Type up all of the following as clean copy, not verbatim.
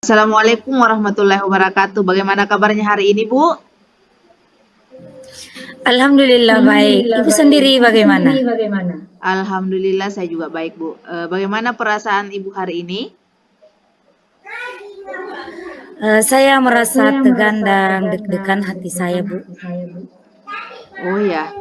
Assalamualaikum warahmatullahi wabarakatuh. Bagaimana kabarnya hari ini, Bu? Alhamdulillah baik. Ibu sendiri bagaimana? Alhamdulillah saya juga baik, Bu. Bagaimana perasaan Ibu hari ini? Saya merasa tegang dan deg-degan hati saya, Bu. Oh ya.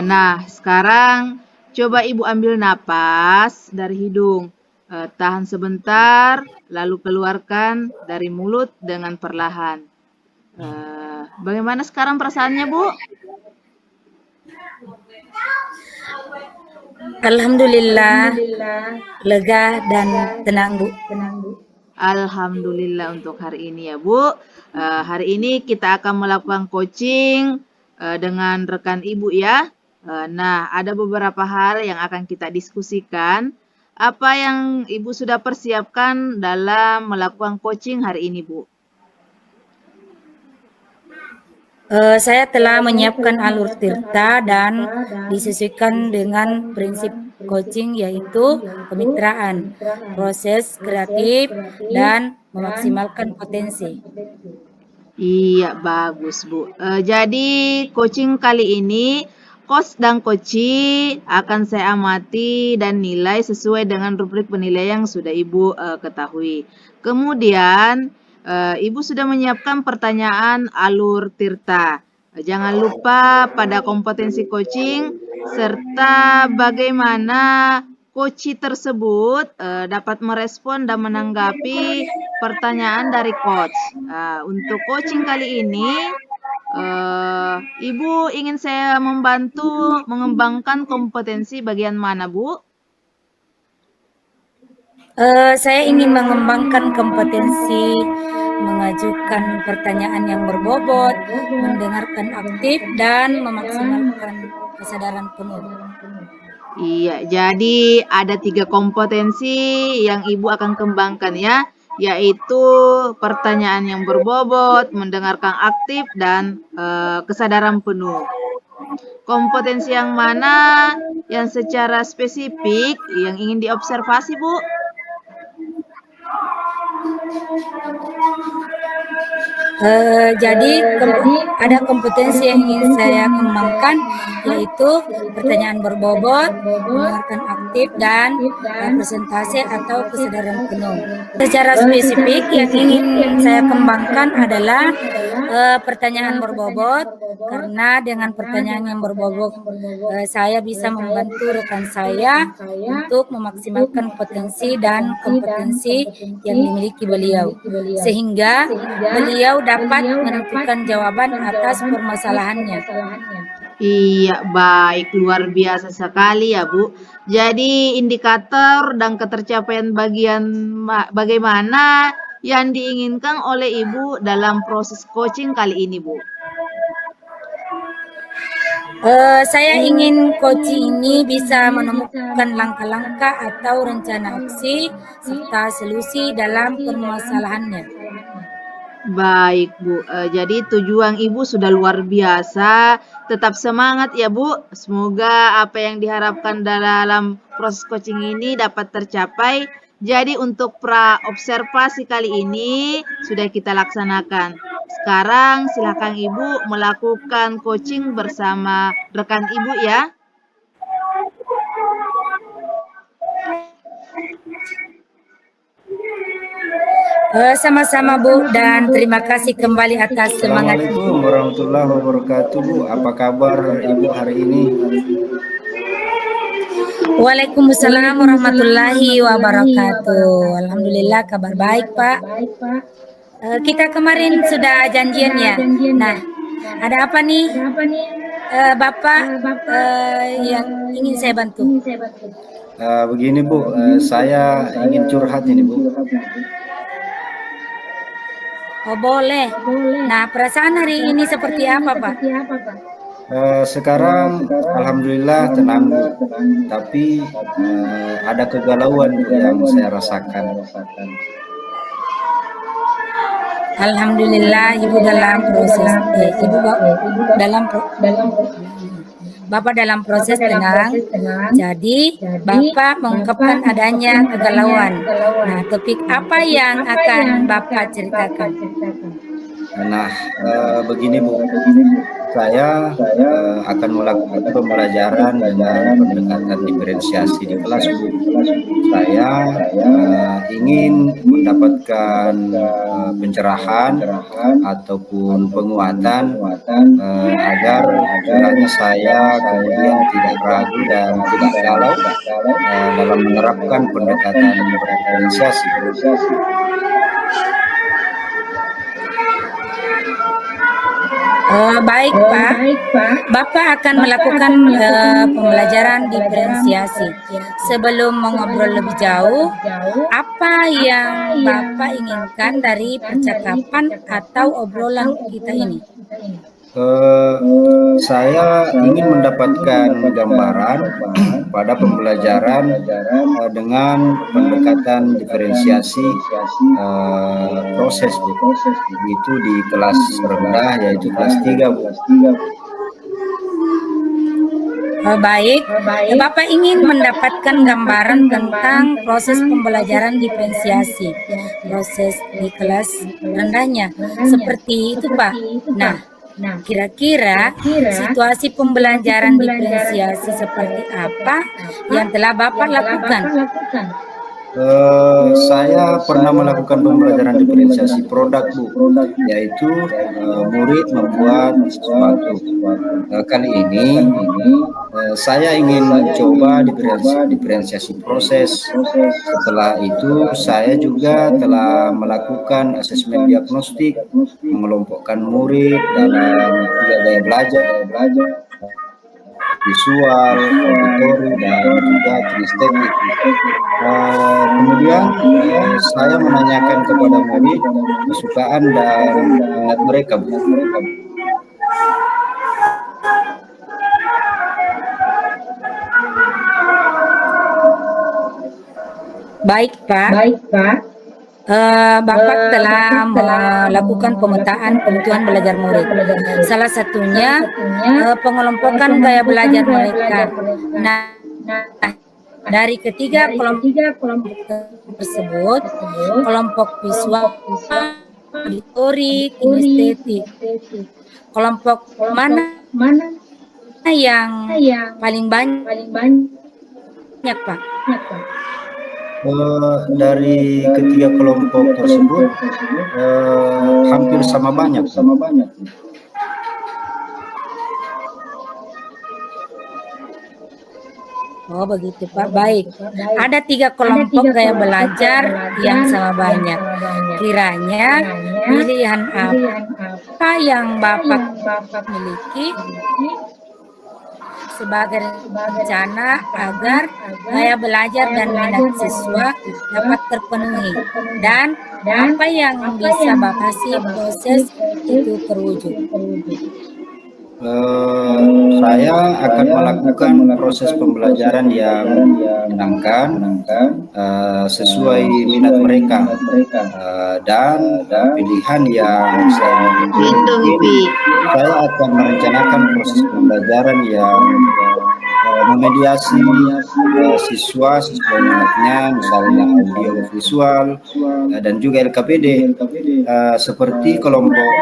Nah, sekarang coba Ibu ambil napas dari hidung. Tahan sebentar, lalu keluarkan dari mulut dengan perlahan. Bagaimana sekarang perasaannya, Bu? Alhamdulillah lega dan tenang, Bu. Alhamdulillah untuk hari ini ya, Bu. Hari ini kita akan melakukan coaching dengan rekan Ibu ya. Nah, ada beberapa hal yang akan kita diskusikan. Apa yang Ibu sudah persiapkan dalam melakukan coaching hari ini, Bu? Saya telah menyiapkan alur tirta dan disesuaikan dengan prinsip coaching yaitu kemitraan, proses kreatif, dan memaksimalkan potensi. Iya, bagus, Bu. Jadi coaching kali ini, coach dan coachee akan saya amati dan nilai sesuai dengan rubrik penilaian yang sudah Ibu ketahui. Kemudian, Ibu sudah menyiapkan pertanyaan alur tirta. Jangan lupa pada kompetensi coaching serta bagaimana coachee tersebut dapat merespon dan menanggapi pertanyaan dari coach. Untuk coaching kali ini, Ibu ingin saya membantu mengembangkan kompetensi bagian mana, Bu? Saya ingin mengembangkan kompetensi mengajukan pertanyaan yang berbobot, mendengarkan aktif, dan memaksimalkan kesadaran penuh. Iya, jadi ada 3 kompetensi yang Ibu akan kembangkan ya, yaitu pertanyaan yang berbobot, mendengarkan aktif, dan kesadaran penuh. Kompetensi yang mana yang secara spesifik yang ingin diobservasi, Bu? Jadi ada kompetensi yang ingin saya kembangkan yaitu pertanyaan berbobot, mendengarkan aktif, dan presentasi atau kesadaran penuh. Secara spesifik yang ingin saya kembangkan adalah pertanyaan berbobot, karena dengan pertanyaan yang berbobot saya bisa membantu rekan saya untuk memaksimalkan potensi dan kompetensi yang dimiliki beliau, sehingga beliau dapat menentukan jawaban atas permasalahannya. Iya, baik. Luar biasa sekali ya, Bu. Jadi indikator dan ketercapaian bagaimana yang diinginkan oleh Ibu dalam proses coaching kali ini, Bu? Saya ingin coaching ini bisa menemukan langkah-langkah atau rencana aksi serta solusi dalam permasalahannya. Baik, Bu. Jadi tujuan Ibu sudah luar biasa. Tetap semangat ya, Bu. Semoga apa yang diharapkan dalam proses coaching ini dapat tercapai. Jadi untuk pra-observasi kali ini sudah kita laksanakan. Sekarang silakan Ibu melakukan coaching bersama rekan Ibu ya. Sama-sama Bu, dan terima kasih kembali atas semangat Ibu. Assalamualaikum warahmatullahi wabarakatuh, Bu. Apa kabar Ibu hari ini? Waalaikumsalam warahmatullahi wabarakatuh. Alhamdulillah kabar baik Pak. Kita kemarin sudah janjian ya. Nah, ada apa nih Bapak yang ingin saya bantu? Begini Bu, saya ingin curhat ini Bu. Oh boleh. Nah, perasaan hari ini seperti apa Pak? Sekarang Alhamdulillah tenang Bu, tapi ada kegalauan Bu yang saya rasakan. Alhamdulillah Ibu dalam proses Bapak dalam proses tenang. Jadi Bapak mengungkapkan adanya kegalauan. Nah, topik apa yang akan Bapak ceritakan? Nah, begini Bu, saya akan melakukan pembelajaran dengan pendekatan diferensiasi di kelas Bu. Saya ingin mendapatkan pencerahan ataupun penguatan agar kiranya saya kemudian tidak ragu dan tidak galau dalam menerapkan pendekatan diferensiasi. Baik Pak, Bapak akan melakukan pembelajaran diferensiasi. Sebelum mengobrol lebih jauh, apa yang Bapak inginkan dari percakapan atau obrolan kita ini? Saya ingin mendapatkan gambaran pada pembelajaran dengan pendekatan diferensiasi proses Bu. Itu di kelas rendah, yaitu kelas 3 Bu. Baik, Bapak ingin mendapatkan gambaran tentang proses pembelajaran diferensiasi, proses di kelas rendahnya, seperti itu Pak. Nah, kira-kira situasi pembelajaran diferensiasi seperti apa yang telah Bapak lakukan? Saya pernah melakukan pembelajaran diferensiasi produk Bu, yaitu murid membuat sesuatu. Kali ini saya ingin mencoba diferensiasi proses. Setelah itu saya juga telah melakukan asesmen diagnostik, mengelompokkan murid dalam 3 gaya belajar, visual, auditori, dan juga kinestetik. Kemudian saya menanyakan kepada murid kesukaan dan minat mereka. Baik Pak. Bapak telah melakukan pemetaan kebutuhan belajar murid. Salah satunya pengelompokan gaya belajar mereka. Nah, dari ketiga kelompok tersebut, kelompok visual, auditori, kinestetik, kelompok mana yang paling banyak Pak? Dari ketiga kelompok tersebut hampir sama banyak. Oh begitu Pak, baik. Ada 3 kelompok gaya belajar yang sama banyak. Kiranya pilihan apa yang Bapak miliki sebagai rencana agar gaya belajar dan minat siswa dapat terpenuhi, dan apa yang bisa Bapak kasih proses itu terwujud? Saya akan melakukan proses pembelajaran yang menyenangkan sesuai minat mereka dan pilihan yang saya miliki. Saya akan merencanakan proses pembelajaran yang memediasi siswa sesuai minatnya, misalnya audio visual dan juga LKPD. Seperti kelompok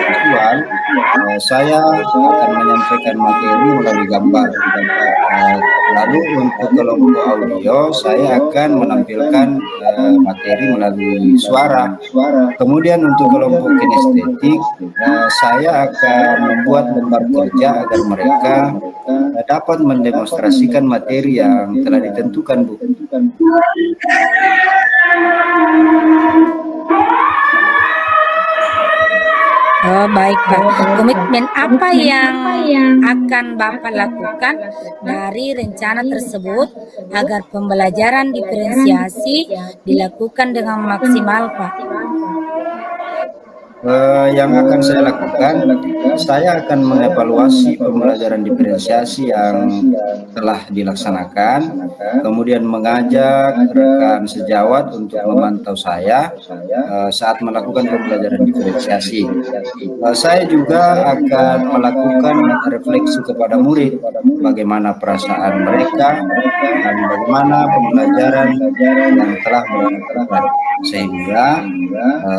visual, saya akan menyampaikan materi melalui gambar. Lalu untuk kelompok audio, saya akan menampilkan materi melalui suara. Kemudian untuk kelompok kinestetik, saya akan membuat lembar kerja agar mereka dapat mendemonstrasikan materi yang telah ditentukan, Bu. Oh baik Pak, komitmen apa yang akan Bapak lakukan dari rencana tersebut agar pembelajaran diferensiasi dilakukan dengan maksimal Pak? Yang akan saya lakukan, saya akan mengevaluasi pembelajaran diferensiasi yang telah dilaksanakan, kemudian mengajak rekan sejawat untuk memantau saya saat melakukan pembelajaran diferensiasi. Saya juga akan melakukan refleksi kepada murid, bagaimana perasaan mereka dan bagaimana pembelajaran yang telah mereka lakukan, sehingga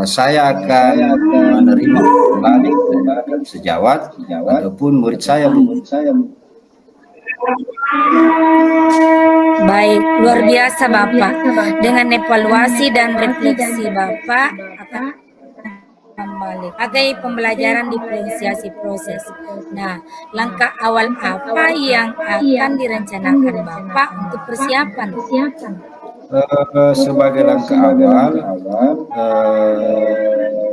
saya akan menerima kembali dari sejawat ataupun murid saya, Bu. Baik, luar biasa Bapak. Dengan evaluasi dan refleksi Bapak akan kembali sebagai pembelajaran diferensiasi proses. Nah, langkah awal apa yang akan direncanakan Bapak untuk persiapan? Sebagai langkah awal,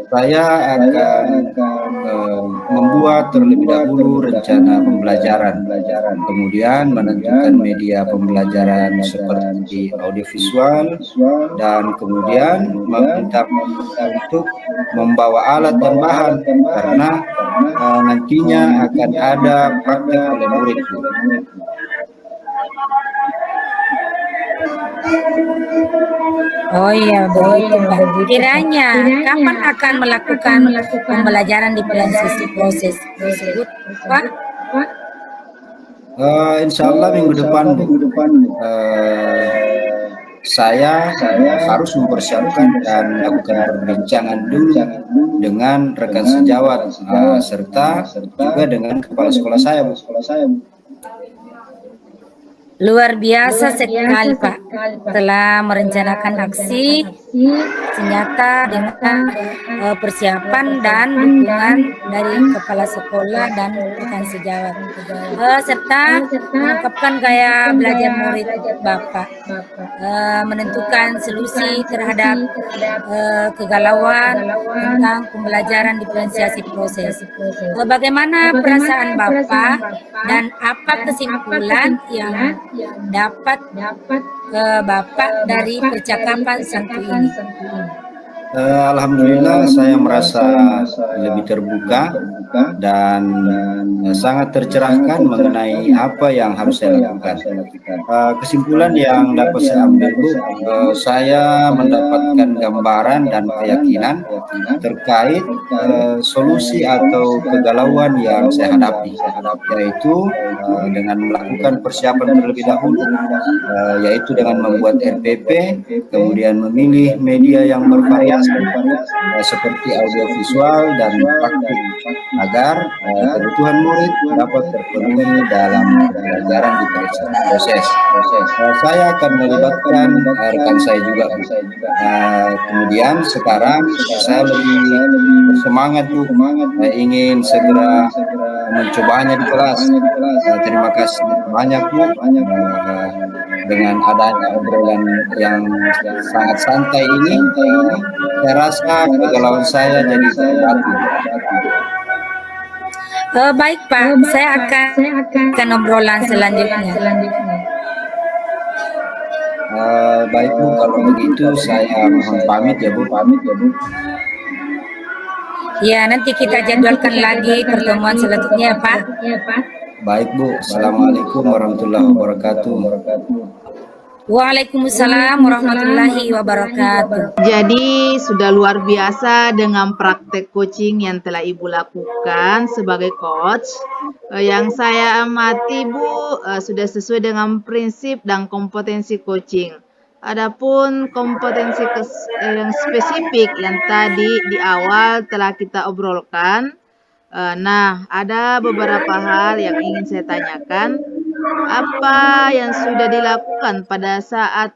saya akan membuat terlebih dahulu rencana pembelajaran, kemudian menentukan media pembelajaran seperti audiovisual, dan kemudian meminta untuk membawa alat dan bahan, karena nantinya akan ada praktek oleh murid. Oh iya, begitu Pak. Kiranya kapan akan melakukan pembelajaran diferensiasi proses tersebut, Pak? Insya Allah minggu depan, Bu. Saya harus mempersiapkan dan melakukan perbincangan dulu dengan rekan sejawat serta juga dengan kepala sekolah saya, Bu. Luar biasa sekali Pak, telah merencanakan aksi senjata dengan persiapan dan dukungan dari kepala sekolah dan rekan sejawat, serta mengungkapkan gaya belajar murid Bapak, menentukan solusi terhadap kegalauan tentang pembelajaran diferensiasi proses. Bagaimana perasaan Bapak dan apa kesimpulan yang dapat Bapak dari percakapan satu ini? Alhamdulillah, saya merasa lebih terbuka dan sangat tercerahkan mengenai apa yang harus saya lakukan. Kesimpulan yang dapat saya ambil, Bu, saya mendapatkan gambaran dan keyakinan terkait solusi atau kegalauan yang saya hadapi, yaitu dengan melakukan persiapan terlebih dahulu, yaitu dengan membuat RPP, kemudian memilih media yang bervariasi seperti audiovisual dan praktik, agar kebutuhan murid dapat terpenuhi dalam pembelajaran diferensiasi proses. Saya akan melibatkan rekan saya juga. Kemudian sekarang saya lebih bersemangat, Bu, ingin segera mencobanya di kelas. Terima kasih banyak, Bu. Dengan adanya obrolan yang sangat santai ini, saya rasa kegalauan saya jadi terobati. Baik Pak, saya akan obrolan selanjutnya. Baik, Bu, kalau begitu saya mohon pamit ya, Bu. Ya, nanti kita jadwalkan lagi pertemuan selanjutnya, Pak. Baik, Bu. Assalamualaikum warahmatullahi wabarakatuh. Waalaikumsalam warahmatullahi wabarakatuh. Jadi sudah luar biasa dengan praktek coaching yang telah Ibu lakukan sebagai coach. Yang saya amati, Bu, sudah sesuai dengan prinsip dan kompetensi coaching. Adapun kompetensi yang spesifik yang tadi di awal telah kita obrolkan. Nah, ada beberapa hal yang ingin saya tanyakan. Apa yang sudah dilakukan pada saat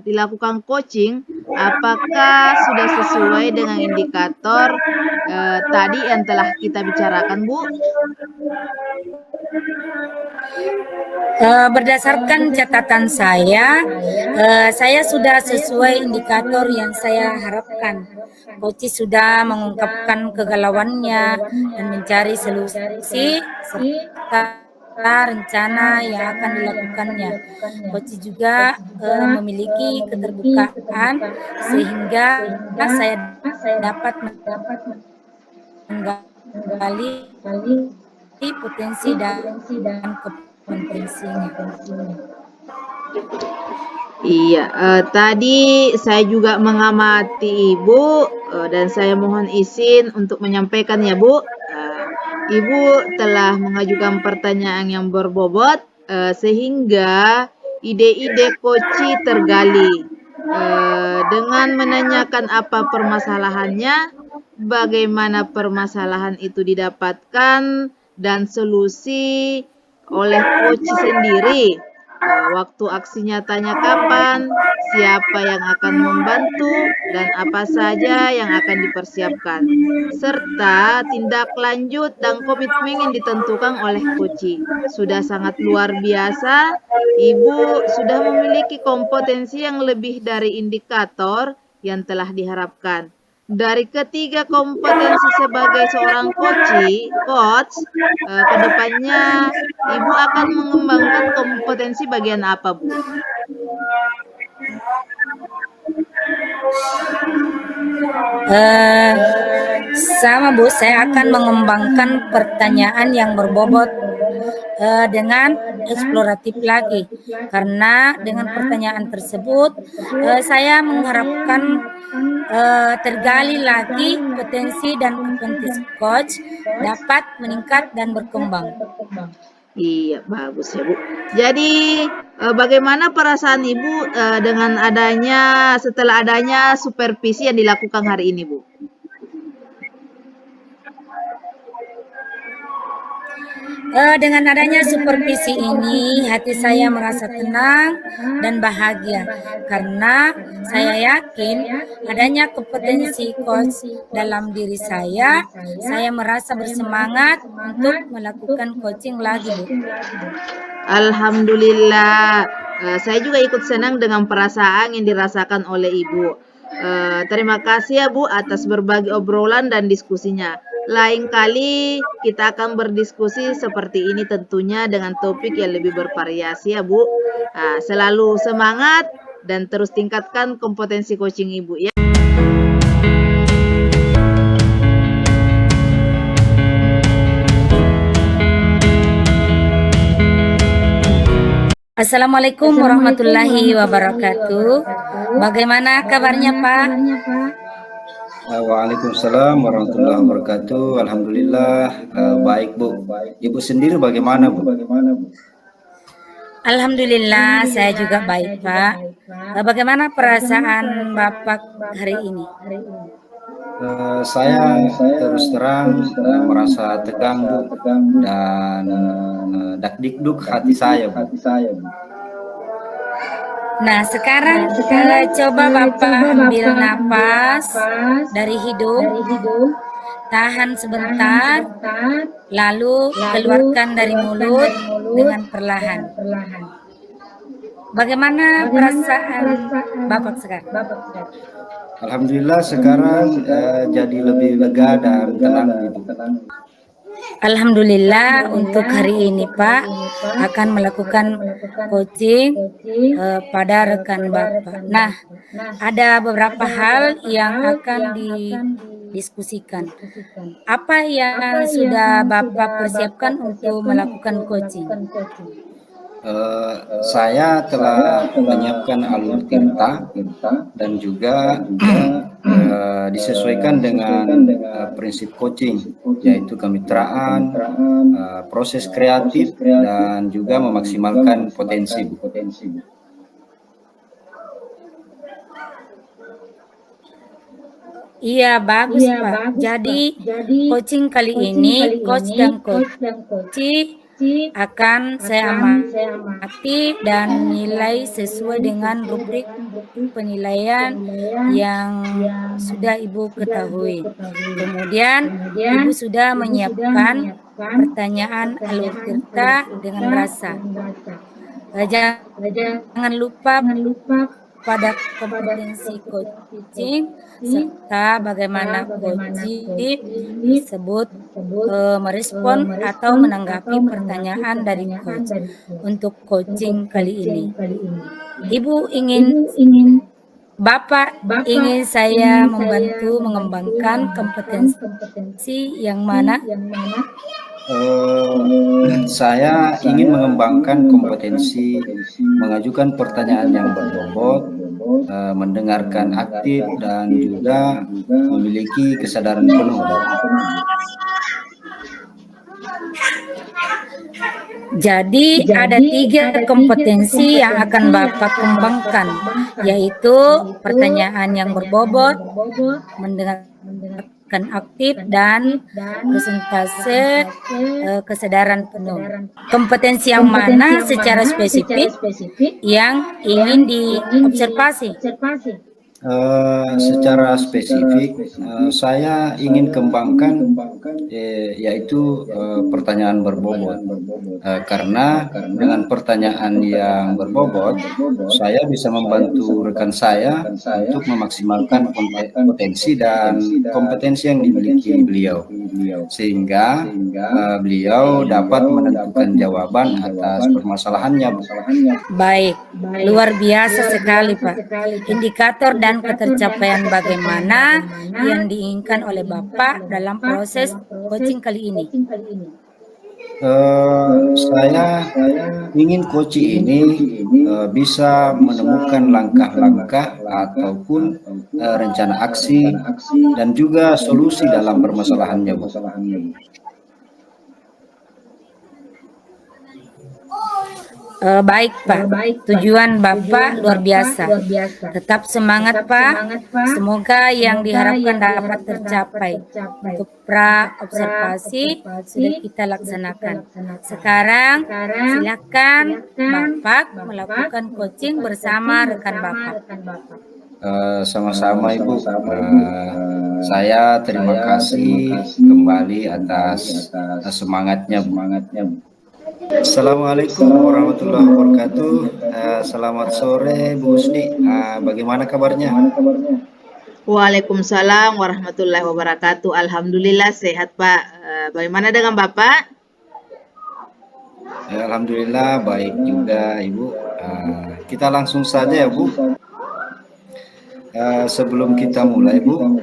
dilakukan coaching? Apakah sudah sesuai dengan indikator tadi yang telah kita bicarakan, Bu? Berdasarkan catatan saya sudah sesuai indikator yang saya harapkan. Coach sudah mengungkapkan kegalauannya dan mencari solusi serta rencana yang akan dilakukannya. Coach juga memiliki keterbukaan sehingga saya dapat menggali potensi dan kompetensinya. Iya, tadi saya juga mengamati Ibu dan saya mohon izin untuk menyampaikan ya Bu. Ibu telah mengajukan pertanyaan yang berbobot sehingga ide-ide Koci tergali. Dengan menanyakan apa permasalahannya, bagaimana permasalahan itu didapatkan, dan solusi oleh Koci sendiri. Waktu aksi nyatanya kapan, siapa yang akan membantu, dan apa saja yang akan dipersiapkan, serta tindak lanjut dan komitmen yang ditentukan oleh Koci. Sudah sangat luar biasa, Ibu sudah memiliki kompetensi yang lebih dari indikator yang telah diharapkan. Dari ketiga kompetensi sebagai seorang coach, kedepannya Ibu akan mengembangkan kompetensi bagian apa, Bu? Sama Bu, saya akan mengembangkan pertanyaan yang berbobot dengan eksploratif lagi, karena dengan pertanyaan tersebut saya mengharapkan tergali lagi potensi dan kompetensi coach dapat meningkat dan berkembang. Iya, bagus ya Bu. Jadi bagaimana perasaan Ibu dengan setelah adanya supervisi yang dilakukan hari ini, Bu? Dengan adanya supervisi ini, hati saya merasa tenang dan bahagia karena saya yakin adanya kompetensi coach dalam diri saya merasa bersemangat untuk melakukan coaching lagi, Bu. Alhamdulillah, saya juga ikut senang dengan perasaan yang dirasakan oleh Ibu. Terima kasih ya Bu atas berbagi obrolan dan diskusinya. Lain kali kita akan berdiskusi seperti ini tentunya dengan topik yang lebih bervariasi ya Bu. Selalu semangat dan terus tingkatkan kompetensi coaching Ibu ya. Assalamualaikum warahmatullahi wabarakatuh. Bagaimana kabarnya Pak? Waalaikumsalam warahmatullahi wabarakatuh. Alhamdulillah baik Bu. Ibu sendiri bagaimana Bu? Alhamdulillah saya juga baik Pak. Bagaimana perasaan Bapak hari ini? Saya terus terang merasa tegang Bu dan dakdikduk hati saya Bu. Nah sekarang coba Bapak ambil napas dari hidung, tahan sebentar, lalu keluarkan dari mulut dengan perlahan. Bagaimana perasaan Bapak sekarang? Alhamdulillah sekarang jadi lebih lega dan tenang Ibu. Alhamdulillah untuk hari ini Pak akan melakukan coaching pada rekan Bapak. Nah, ada beberapa hal yang akan didiskusikan. Apa yang sudah Bapak persiapkan untuk melakukan coaching? Saya telah menyiapkan alur tinta dan juga disesuaikan dengan prinsip coaching, yaitu kemitraan, proses kreatif, dan juga memaksimalkan potensi. Iya, bagus Pak. Jadi coaching kali ini, coach dan coach akan saya amati dan nilai sesuai dengan rubrik penilaian yang sudah Ibu ketahui. Kemudian Ibu sudah menyiapkan pertanyaan alur tirta dengan rasa. Jangan lupa pada kompetensi coaching serta bagaimana coaching tersebut merespon atau menanggapi pertanyaan dari coach untuk coaching kali ini. Bapak ingin saya membantu mengembangkan kompetensi yang mana? Saya ingin mengembangkan kompetensi mengajukan pertanyaan yang berbobot, mendengarkan aktif, dan juga memiliki kesadaran penuh. Jadi ada 3 kompetensi yang akan Bapak kembangkan, yaitu pertanyaan yang berbobot, mendengarkan aktif, dan presentase kesadaran penuh. Kompetensi yang mana secara spesifik yang ingin diobservasi? Secara spesifik, saya ingin kembangkan yaitu pertanyaan berbobot, karena dengan pertanyaan yang berbobot, saya bisa membantu rekan saya untuk memaksimalkan potensi dan kompetensi yang dimiliki beliau, sehingga beliau dapat menentukan jawaban atas permasalahannya. Baik, luar biasa sekali Pak. Indikator dan ketercapaian bagaimana yang diinginkan oleh Bapak dalam proses coaching kali ini? Saya ingin coaching ini bisa menemukan langkah-langkah ataupun rencana aksi dan juga solusi dalam permasalahannya, Bu. Baik Pak, tujuan Bapak luar biasa. Tetap semangat Pak, semoga yang diharapkan dapat tercapai. Untuk pra-observasi sudah kita laksanakan. Sekarang silakan Bapak melakukan coaching bersama rekan Bapak. Sama-sama Ibu. Saya terima kasih kembali atas semangatnya, Bu. Assalamualaikum warahmatullahi wabarakatuh. Selamat sore Bu Husni. Bagaimana kabarnya? Waalaikumsalam warahmatullahi wabarakatuh. Alhamdulillah sehat Pak. Bagaimana dengan Bapak? Alhamdulillah baik juga Ibu. Kita langsung saja ya Bu. Sebelum kita mulai Bu,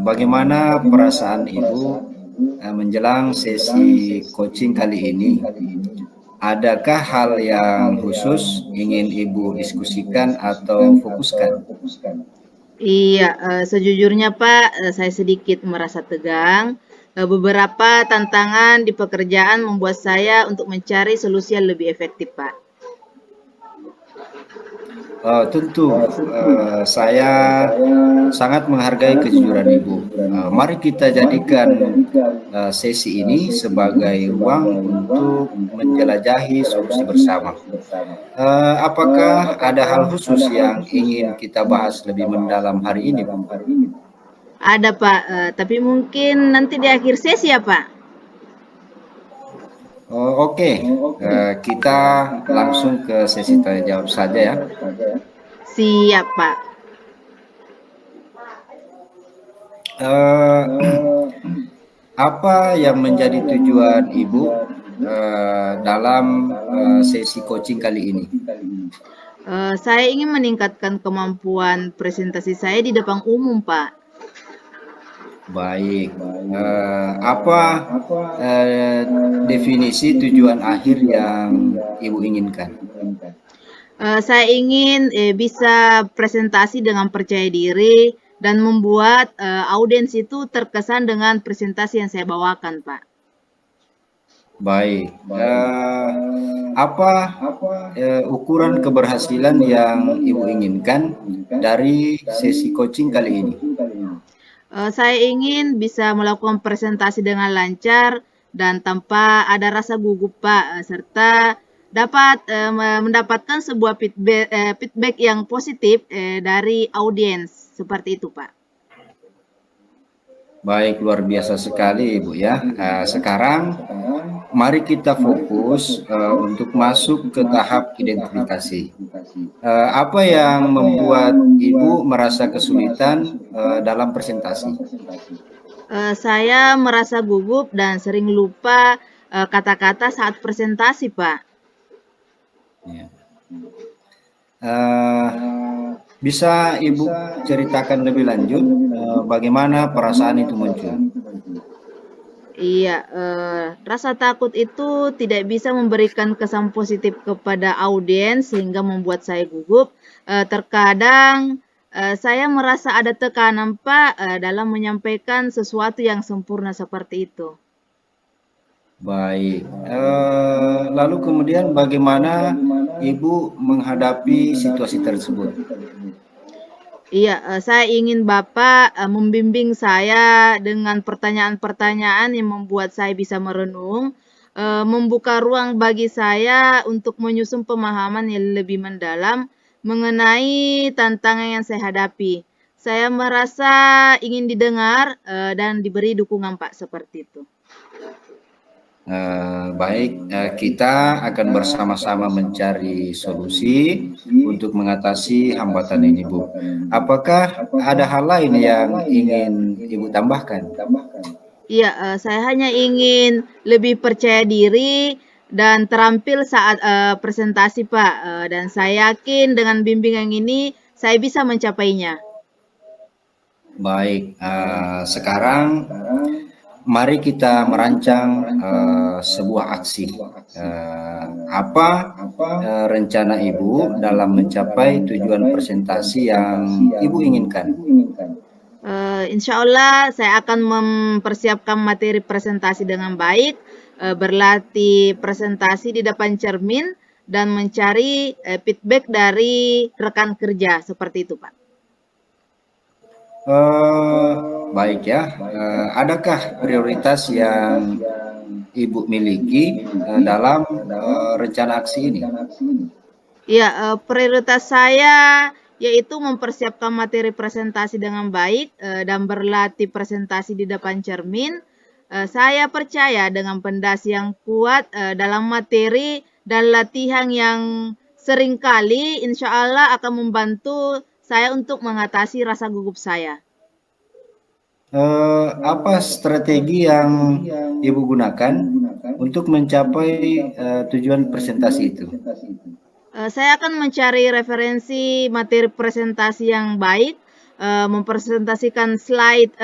bagaimana perasaan Ibu menjelang sesi coaching kali ini? Adakah hal yang khusus ingin Ibu diskusikan atau fokuskan? Iya, sejujurnya Pak, saya sedikit merasa tegang. Beberapa tantangan di pekerjaan membuat saya untuk mencari solusi yang lebih efektif, Pak. Tentu, saya sangat menghargai kejujuran Ibu. Mari kita jadikan sesi ini sebagai ruang untuk menjelajahi solusi bersama. Apakah ada hal khusus yang ingin kita bahas lebih mendalam hari ini, Pak? Ada Pak, tapi mungkin nanti di akhir sesi ya Pak? Oke. Kita langsung ke sesi tanya jawab saja ya. Siap Pak. Apa yang menjadi tujuan Ibu dalam sesi coaching kali ini? Saya ingin meningkatkan kemampuan presentasi saya di depan umum, Pak. Baik. Apa definisi tujuan akhir yang Ibu inginkan? Saya ingin bisa presentasi dengan percaya diri dan membuat audiens itu terkesan dengan presentasi yang saya bawakan, Pak. Baik. Apa ukuran keberhasilan yang Ibu inginkan dari sesi coaching kali ini? Saya ingin bisa melakukan presentasi dengan lancar dan tanpa ada rasa gugup, Pak, serta dapat mendapatkan sebuah feedback yang positif dari audiens. Seperti itu, Pak. Baik, luar biasa sekali Ibu ya. Sekarang mari kita fokus untuk masuk ke tahap identifikasi. Apa yang membuat Ibu merasa kesulitan dalam presentasi? Saya merasa gugup dan sering lupa kata-kata saat presentasi, Pak. Ya. Bisa Ibu ceritakan lebih lanjut bagaimana perasaan itu muncul? Iya, rasa takut itu tidak bisa memberikan kesan positif kepada audiens sehingga membuat saya gugup. Terkadang saya merasa ada tekanan, Pak, dalam menyampaikan sesuatu yang sempurna seperti itu. Baik, lalu kemudian bagaimana Ibu menghadapi situasi tersebut? Iya, saya ingin Bapak membimbing saya dengan pertanyaan-pertanyaan yang membuat saya bisa merenung, membuka ruang bagi saya untuk menyusun pemahaman yang lebih mendalam mengenai tantangan yang saya hadapi. Saya merasa ingin didengar dan diberi dukungan, Pak, seperti itu. Baik, kita akan bersama-sama mencari solusi untuk mengatasi hambatan ini, Bu. Apakah ada hal lain yang ingin Ibu tambahkan? Iya, saya hanya ingin lebih percaya diri dan terampil saat presentasi, Pak. Dan saya yakin dengan bimbingan ini saya bisa mencapainya. Baik, sekarang mari kita merancang sebuah aksi. Apa rencana Ibu dalam mencapai tujuan presentasi yang Ibu inginkan? Insya Allah saya akan mempersiapkan materi presentasi dengan baik, berlatih presentasi di depan cermin, dan mencari feedback dari rekan kerja seperti itu, Pak. Baik ya, adakah prioritas yang Ibu miliki dalam rencana aksi ini? Ya, prioritas saya yaitu mempersiapkan materi presentasi dengan baik dan berlatih presentasi di depan cermin. Saya percaya dengan pondasi yang kuat dalam materi dan latihan yang seringkali insya Allah akan membantu saya untuk mengatasi rasa gugup saya. Apa strategi yang Ibu gunakan untuk mencapai tujuan presentasi itu? Saya akan mencari referensi materi presentasi yang baik, mempresentasikan slide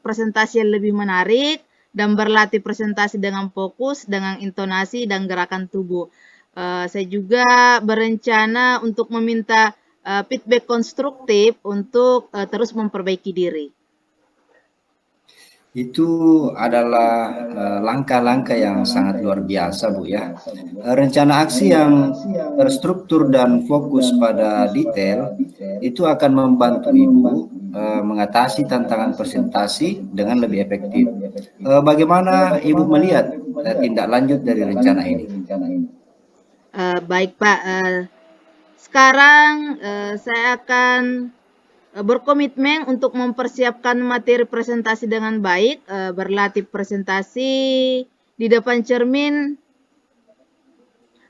presentasi yang lebih menarik, dan berlatih presentasi dengan fokus, dengan intonasi dan gerakan tubuh. Saya juga berencana untuk meminta feedback konstruktif untuk terus memperbaiki diri. Itu adalah langkah-langkah yang sangat luar biasa, Bu ya. Rencana aksi yang terstruktur dan fokus pada detail itu akan membantu Ibu mengatasi tantangan presentasi dengan lebih efektif. Bagaimana Ibu melihat tindak lanjut dari rencana ini? Baik, Pak. Sekarang saya akan berkomitmen untuk mempersiapkan materi presentasi dengan baik, berlatih presentasi di depan cermin,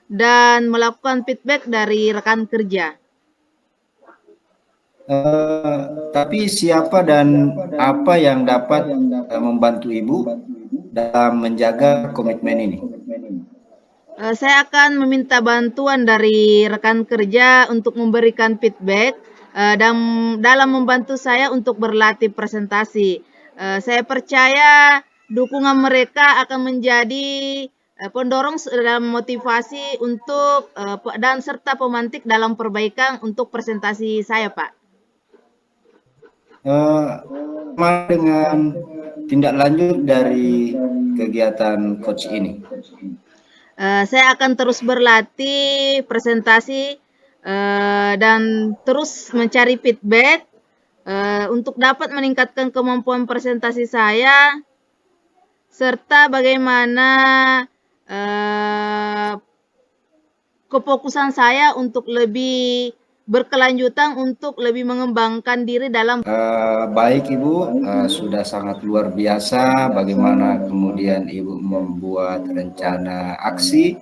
dan melakukan feedback dari rekan kerja. Tapi siapa dan apa yang dapat membantu Ibu dalam menjaga komitmen ini? Saya akan meminta bantuan dari rekan kerja untuk memberikan feedback dan dalam membantu saya untuk berlatih presentasi. Saya percaya dukungan mereka akan menjadi pendorong dalam motivasi untuk dan serta pemantik dalam perbaikan untuk presentasi saya, Pak. Dengan tindak lanjut dari kegiatan coach ini? Saya akan terus berlatih presentasi dan terus mencari feedback untuk dapat meningkatkan kemampuan presentasi saya serta bagaimana kefokusan saya untuk lebih berkelanjutan untuk lebih mengembangkan diri dalam Baik Ibu, sudah sangat luar biasa bagaimana kemudian Ibu membuat rencana aksi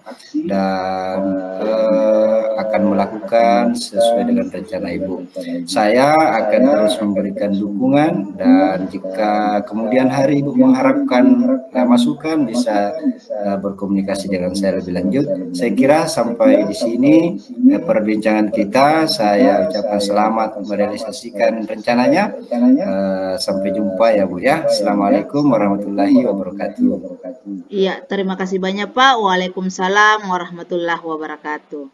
dan akan melakukan sesuai dengan rencana Ibu. Saya akan terus memberikan dukungan, dan jika kemudian hari Ibu mengharapkan masukan, bisa berkomunikasi dengan saya lebih lanjut. Saya kira sampai di sini perbincangan kita. Saya ucapkan selamat merealisasikan rencananya. Sampai jumpa ya Bu ya. Assalamualaikum warahmatullahi wabarakatuh. Iya, terima kasih banyak Pak. Waalaikumsalam warahmatullahi wabarakatuh.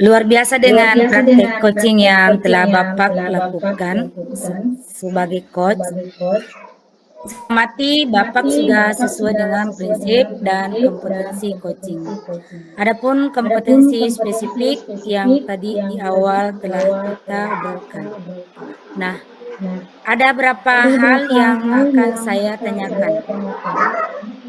Luar biasa dengan praktek coaching yang telah Bapak lakukan sebagai coach. Mati Bapak sudah sesuai dengan prinsip dan kompetensi coaching. Adapun kompetensi spesifik yang tadi di awal telah kita obrolkan. Nah, ada berapa hal yang akan saya tanyakan.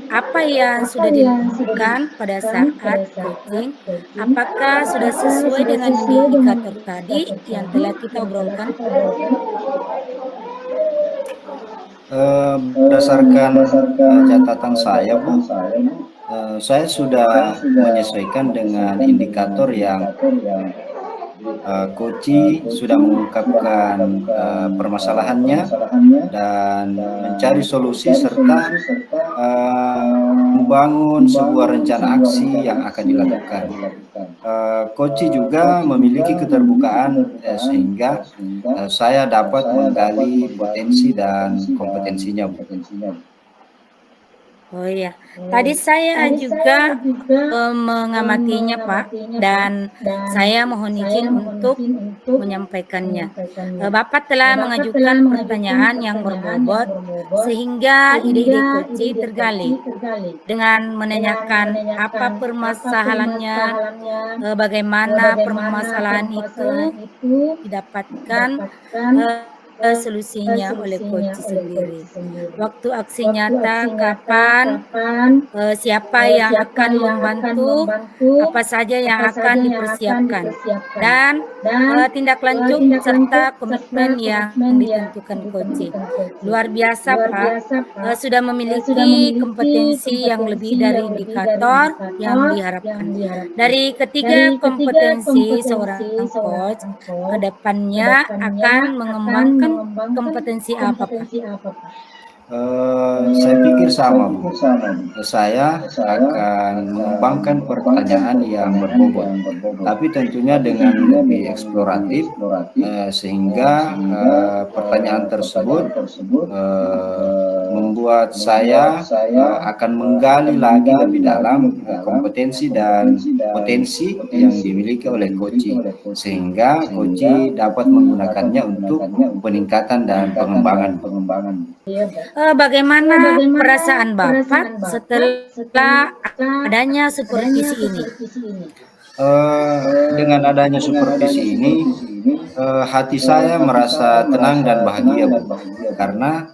Apa yang sudah dilakukan pada saat coaching? Apakah sudah sesuai dengan indikator tadi yang telah kita obrolkan? Berdasarkan catatan saya Bu, saya sudah menyesuaikan dengan indikator yang Koci sudah mengungkapkan permasalahannya dan mencari solusi serta membangun sebuah rencana aksi yang akan dilakukan. Koci juga memiliki keterbukaan sehingga saya dapat menggali potensi dan kompetensinya. Oh iya, tadi saya juga mengamatinya Pak, dan saya mohon izin untuk menyampaikannya. Bapak telah mengajukan pertanyaan yang berbobot sehingga ide-ide coach tergali dengan menanyakan apa permasalahannya, bagaimana permasalahan itu didapatkan solusinya oleh coach sendiri. Waktu aksi nyata kapan, siapa yang akan membantu, apa saja yang akan dipersiapkan, dan tindak lanjut serta komitmen yang ditentukan coach. Luar biasa Pak, sudah memiliki kompetensi yang lebih dari indikator yang diharapkan. Dari ketiga kompetensi seorang coach, kedepannya akan mengembangkan kompetensi apa Pak? Saya pikir sama Bu. Saya akan mengembangkan pertanyaan yang berbobot, tapi tentunya dengan lebih eksploratif, sehingga pertanyaan tersebut membuat saya akan menggali lagi lebih dalam kompetensi dan potensi yang dimiliki oleh coach, sehingga coach dapat menggunakannya untuk peningkatan dan pengembangan. Bagaimana perasaan Bapak setelah adanya supervisi ini? Dengan adanya supervisi ini, hati saya merasa tenang dan bahagia Bu, karena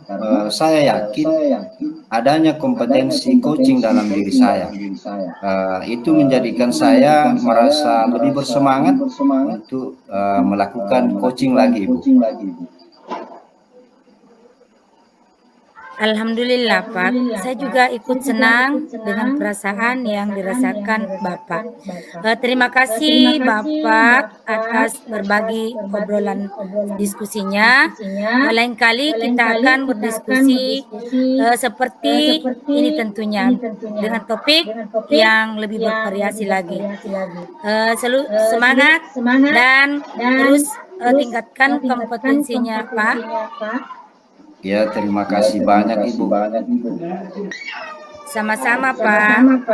saya yakin adanya kompetensi coaching dalam diri saya. Itu menjadikan saya merasa lebih bersemangat untuk melakukan coaching lagi Bu. Alhamdulillah Pak, saya juga ikut senang dengan perasaan yang dirasakan Bapak. Terima kasih Bapak atas berbagi obrolan diskusinya. Lain kali kita akan berdiskusi seperti ini tentunya, dengan topik yang lebih bervariasi lagi. Semangat dan terus tingkatkan kompetensinya Pak. Ya, terima kasih banyak Ibu. Sama-sama Pak.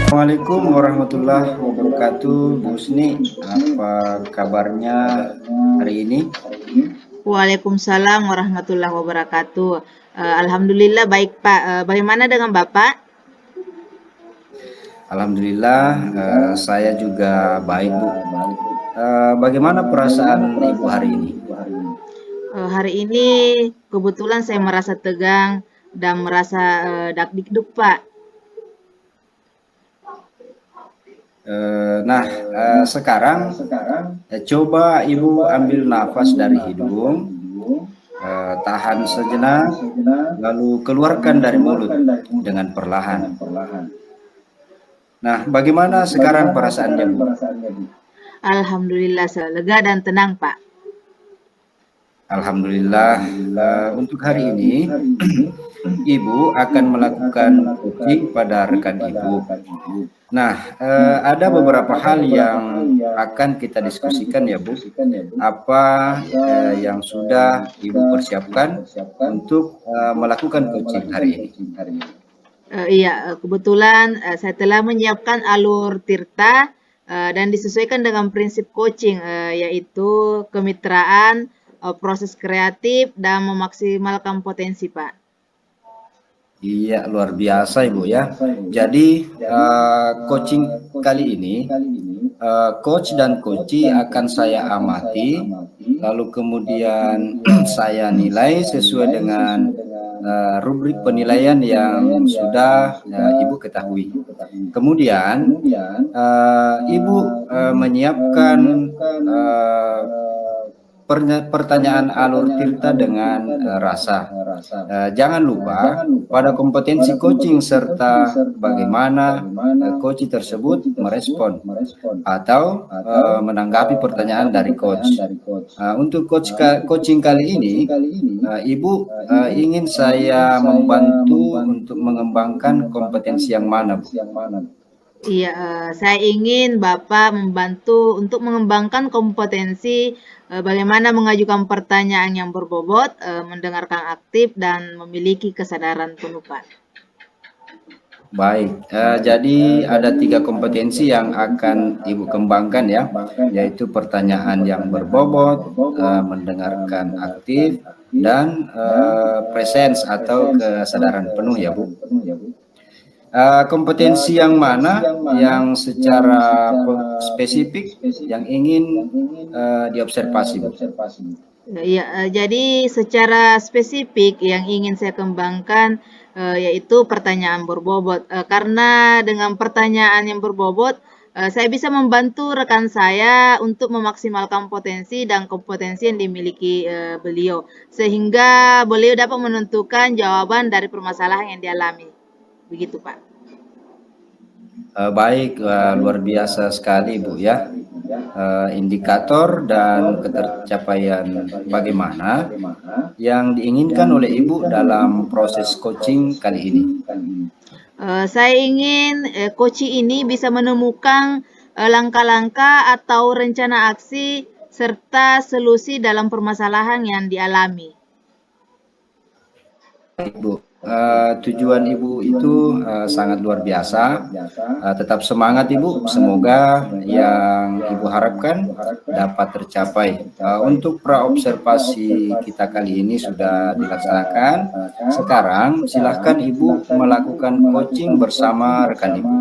Assalamualaikum warahmatullahi wabarakatuh. Bu Husni, apa kabarnya hari ini? Waalaikumsalam warahmatullahi wabarakatuh. Alhamdulillah baik Pak. Bagaimana dengan Bapak? Alhamdulillah, saya juga baik Bu. Bagaimana perasaan Ibu hari ini? Hari ini kebetulan saya merasa tegang dan merasa dakdikduk, Pak. Sekarang coba Ibu ambil nafas dari hidung, tahan sejenak, lalu keluarkan dari mulut dengan perlahan. Nah, bagaimana sekarang perasaannya, Bu? Alhamdulillah lega dan tenang, Pak. Alhamdulillah, untuk hari ini Ibu akan melakukan coaching pada rekan Ibu. Nah, ada beberapa hal yang akan kita diskusikan ya, Bu. Apa yang sudah Ibu persiapkan untuk melakukan coaching hari ini? Iya, kebetulan saya telah menyiapkan alur Tirta dan disesuaikan dengan prinsip coaching, yaitu kemitraan, proses kreatif, dan memaksimalkan potensi, Pak. Iya, luar biasa Ibu ya. Jadi coaching kali ini coach dan coachee akan saya amati, lalu kemudian saya nilai sesuai dengan rubrik penilaian yang sudah Ibu ketahui. Kemudian Ibu menyiapkan pertanyaan alur Tirta dengan rasa. Jangan lupa pada kompetensi coaching serta bagaimana coach tersebut merespon atau menanggapi pertanyaan dari coach. Untuk coaching kali ini, Ibu ingin saya membantu untuk mengembangkan kompetensi yang mana, Bu? Iya, saya ingin Bapak membantu untuk mengembangkan kompetensi bagaimana mengajukan pertanyaan yang berbobot, mendengarkan aktif, dan memiliki kesadaran penuh, Pak. Baik, jadi ada 3 kompetensi yang akan Ibu kembangkan ya, yaitu pertanyaan yang berbobot, mendengarkan aktif, dan presence atau kesadaran penuh ya, Bu. Kompetensi yang mana yang secara spesifik yang ingin diobservasi, Bu? Ya, jadi secara spesifik yang ingin saya kembangkan yaitu pertanyaan berbobot. Karena dengan pertanyaan yang berbobot, saya bisa membantu rekan saya untuk memaksimalkan potensi dan kompetensi yang dimiliki beliau, sehingga beliau dapat menentukan jawaban dari permasalahan yang dialami. Begitu, Pak. Baik, luar biasa sekali Bu ya. Indikator dan ketercapaian bagaimana yang diinginkan oleh Ibu dalam proses coaching kali ini? Saya ingin coaching ini bisa menemukan langkah-langkah atau rencana aksi serta solusi dalam permasalahan yang dialami. Ibu, tujuan Ibu itu sangat luar biasa. Tetap semangat Ibu. Semoga yang Ibu harapkan dapat tercapai. Untuk praobservasi kita kali ini sudah dilaksanakan. Sekarang silahkan Ibu melakukan coaching bersama rekan Ibu.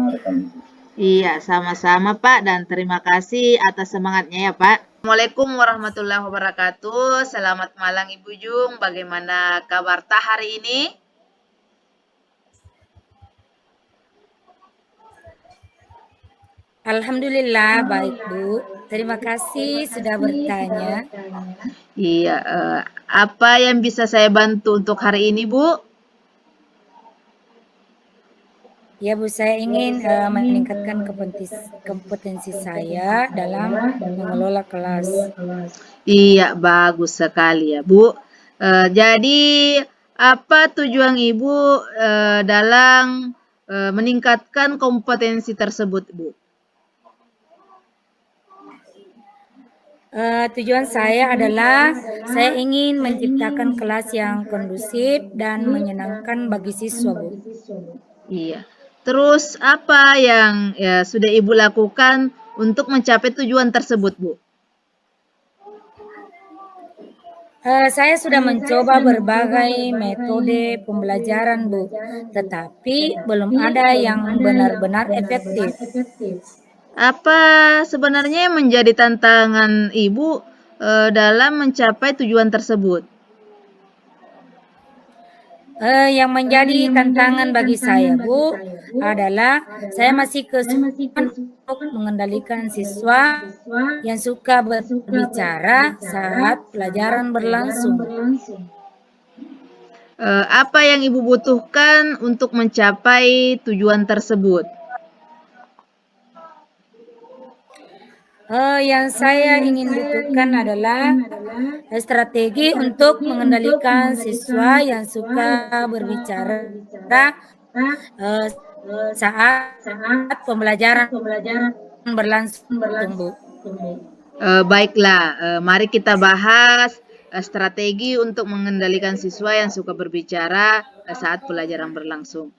Iya, sama-sama Pak, dan terima kasih atas semangatnya ya Pak. Assalamualaikum warahmatullahi wabarakatuh. Selamat malam Ibu Jung. Bagaimana kabar Tak hari ini? Alhamdulillah baik Bu. Terima kasih sudah bertanya. Iya, apa yang bisa saya bantu untuk hari ini Bu? Ya Bu, saya ingin meningkatkan kompetensi saya dalam mengelola kelas. Iya, bagus sekali ya Bu. Jadi apa tujuan Ibu dalam meningkatkan kompetensi tersebut Bu? Tujuan saya adalah saya ingin menciptakan kelas yang kondusif dan menyenangkan bagi siswa Bu. Iya. Terus apa yang sudah Ibu lakukan untuk mencapai tujuan tersebut, Bu? Saya sudah mencoba berbagai metode pembelajaran, Bu, tetapi belum ada yang benar-benar efektif. Apa sebenarnya yang menjadi tantangan Ibu dalam mencapai tujuan tersebut? Yang menjadi tantangan bagi saya, Bu, adalah saya masih kesulitan untuk mengendalikan siswa yang suka berbicara saat pelajaran berlangsung. Apa yang Ibu butuhkan untuk mencapai tujuan tersebut? Yang saya ingin butuhkan adalah strategi untuk mengendalikan siswa yang suka berbicara eh, saat pembelajaran berlangsung, Bu. Baiklah, mari kita bahas strategi untuk mengendalikan siswa yang suka berbicara saat pelajaran berlangsung.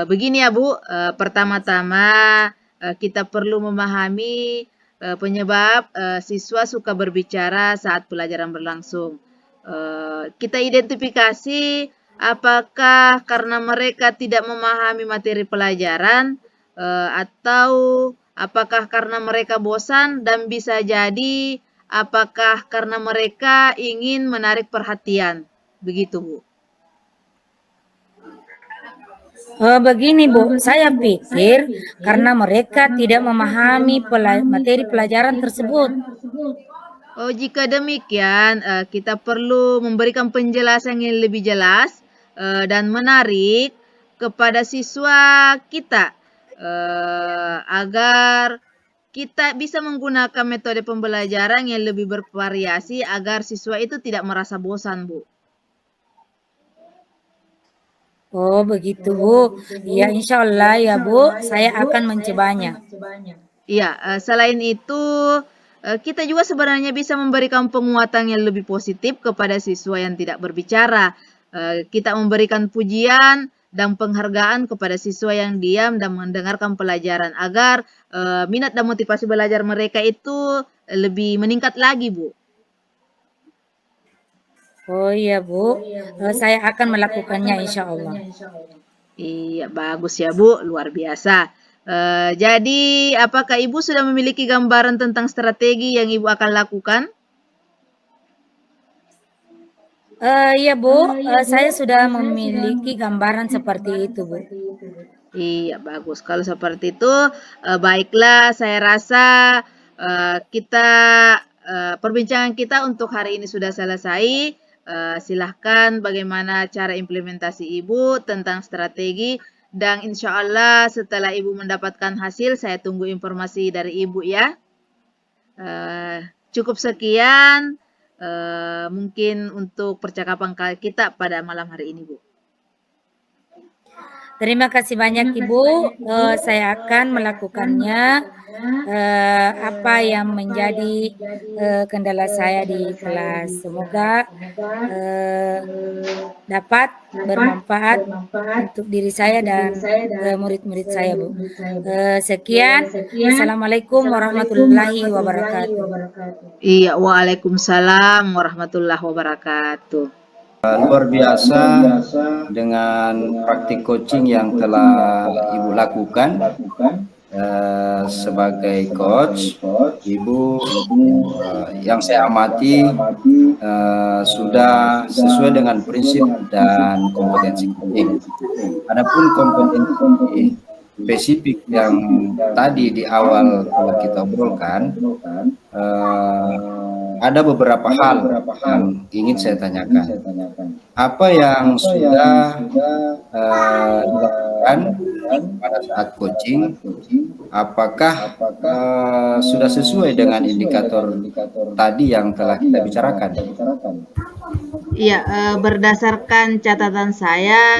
Begini ya Bu, pertama-tama kita perlu memahami penyebab siswa suka berbicara saat pelajaran berlangsung. Kita identifikasi apakah karena mereka tidak memahami materi pelajaran atau apakah karena mereka bosan, dan bisa jadi apakah karena mereka ingin menarik perhatian. Begitu, Bu. Begini, Bu, saya pikir karena mereka tidak memahami materi pelajaran tersebut. Oh, jika demikian, kita perlu memberikan penjelasan yang lebih jelas dan menarik kepada siswa kita agar kita bisa menggunakan metode pembelajaran yang lebih bervariasi agar siswa itu tidak merasa bosan, Bu. Oh, begitu, Bu. Ya, insya Allah ya, Bu, saya akan mencobanya. Iya, selain itu kita juga sebenarnya bisa memberikan penguatan yang lebih positif kepada siswa yang tidak berbicara. Kita memberikan pujian dan penghargaan kepada siswa yang diam dan mendengarkan pelajaran agar minat dan motivasi belajar mereka itu lebih meningkat lagi, Bu. Oh iya, Bu, saya akan melakukannya insya Allah. Iya, bagus ya, Bu. Luar biasa. Jadi, apakah Ibu sudah memiliki gambaran tentang strategi yang Ibu akan lakukan? Iya, Bu, saya sudah memiliki gambaran seperti itu, Bu. Iya, bagus. Kalau seperti itu, baiklah. Saya rasa perbincangan kita untuk hari ini sudah selesai. Silahkan bagaimana cara implementasi Ibu tentang strategi, dan insya Allah setelah Ibu mendapatkan hasil, saya tunggu informasi dari Ibu ya. Cukup sekian mungkin untuk percakapan kita pada malam hari ini, Bu. Terima kasih banyak, Ibu. Saya akan melakukannya apa yang menjadi kendala saya di kelas. Semoga dapat bermanfaat untuk diri saya dan murid-murid saya, Bu. Sekian. Assalamualaikum warahmatullahi wabarakatuh. Iya, waalaikumsalam warahmatullahi wabarakatuh. Luar biasa dengan praktik coaching yang telah Ibu lakukan sebagai coach. Ibu yang saya amati sudah sesuai dengan prinsip dan kompetensi coaching. Adapun kompetensi spesifik yang tadi di awal telah kita obrolkan, ada beberapa hal yang ingin saya tanyakan. Apa yang sudah dilakukan pada saat coaching, apakah sudah sesuai dengan indikator tadi yang telah kita bicarakan? Iya, berdasarkan catatan saya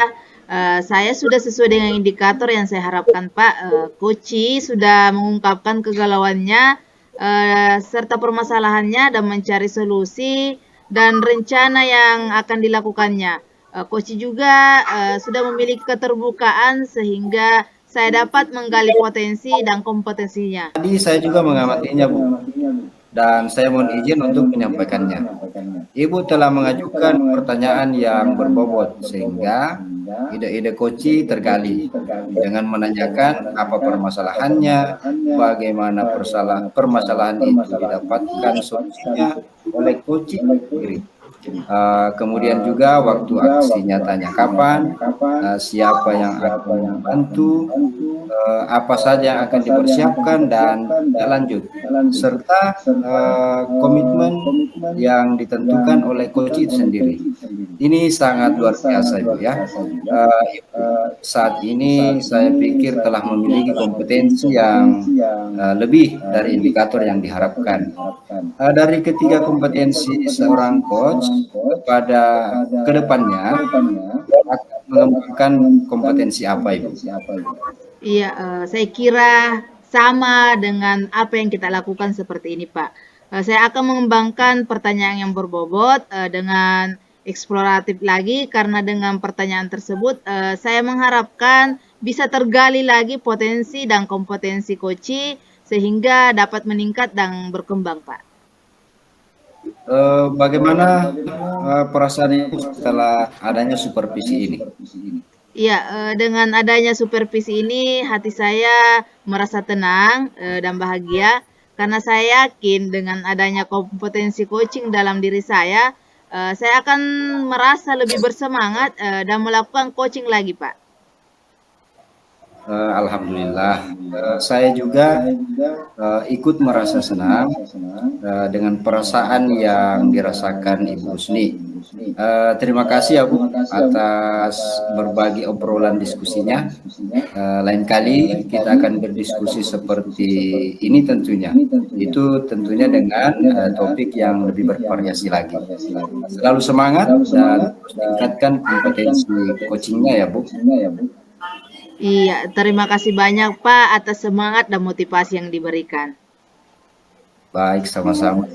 sudah sesuai dengan indikator yang saya harapkan, Pak. Koci sudah mengungkapkan kegalauannya serta permasalahannya dan mencari solusi dan rencana yang akan dilakukannya. Koci juga sudah memiliki keterbukaan sehingga saya dapat menggali potensi dan kompetensinya. Tadi saya juga mengamatinya, Bu, dan saya mohon izin untuk menyampaikannya. Ibu telah mengajukan pertanyaan yang berbobot sehingga ide-ide koci tergali dengan menanyakan apa permasalahannya, bagaimana permasalahan itu didapatkan solusinya oleh koci sendiri. Kemudian juga waktu aksinya tanya kapan, siapa yang akan membantu, apa saja yang akan dipersiapkan dan tidak lanjut, serta komitmen yang ditentukan oleh coach itu sendiri. Ini sangat luar biasa Ibu ya. Saat ini saya pikir telah memiliki kompetensi yang lebih dari indikator yang diharapkan. Dari ketiga kompetensi seorang coach kepada kedepannya akan mengembangkan kompetensi apa Ibu? Iya, saya kira sama dengan apa yang kita lakukan seperti ini, Pak. Saya akan mengembangkan pertanyaan yang berbobot dengan eksploratif lagi, karena dengan pertanyaan tersebut saya mengharapkan bisa tergali lagi potensi dan kompetensi coach sehingga dapat meningkat dan berkembang, Pak. Bagaimana perasaan Ibu setelah adanya supervisi ini? Iya, dengan adanya supervisi ini hati saya merasa tenang dan bahagia, karena saya yakin dengan adanya kompetensi coaching dalam diri saya akan merasa lebih bersemangat dan melakukan coaching lagi, Pak. Alhamdulillah, saya juga ikut merasa senang dengan perasaan yang dirasakan Ibu Husni. Terima kasih ya Bu atas berbagi obrolan diskusinya. Lain kali kita akan berdiskusi seperti ini tentunya. Itu tentunya dengan topik yang lebih bervariasi lagi. Selalu semangat dan terus tingkatkan kompetensi coachingnya ya Bu. Iya, terima kasih banyak Pak atas semangat dan motivasi yang diberikan. Baik, sama-sama.